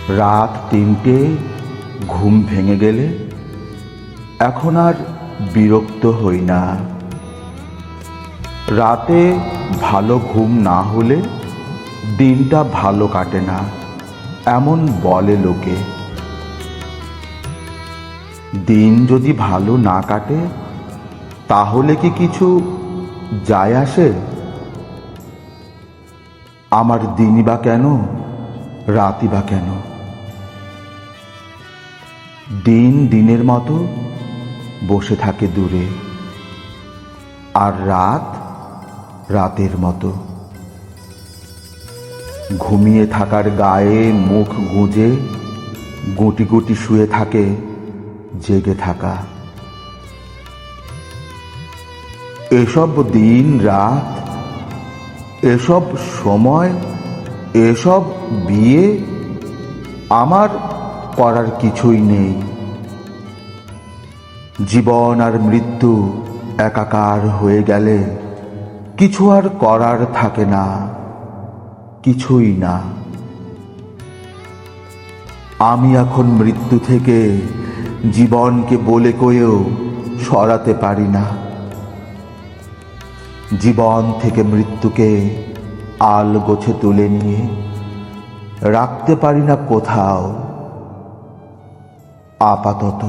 রাত ৩টে ঘুম ভেঙে গেলে এখন আর বিরক্ত হই না। রাতে ভালো ঘুম না হলে দিনটা ভালো কাটে না, এমন বলে লোকে। দিন যদি ভালো না কাটে তাহলে কি কিছু যায় আসে? আমার দিনই বা কেন, রাতই বা কেন? দিন দিনের মতো বসে থাকে দূরে, আর রাত রাতের মতো ঘুমিয়ে থাকার গায়ে মুখ গুঁজে গুটি গুটি শুয়ে থাকে জেগে থাকা। এসব দিন রাত, এসব সময়, এসব বিয়ে আমার করার কিছুই নেই। জীবন আর মৃত্যু একাকার হয়ে গেলে কিছু আর করার থাকে না, কিছুই না। আমি এখন মৃত্যু থেকে জীবনকে বলে কয়েও সরাতে পারি না, জীবন থেকে মৃত্যুকে আলগোছে তুলে নিয়ে রাখতে পারি না কোথাও আপাতত।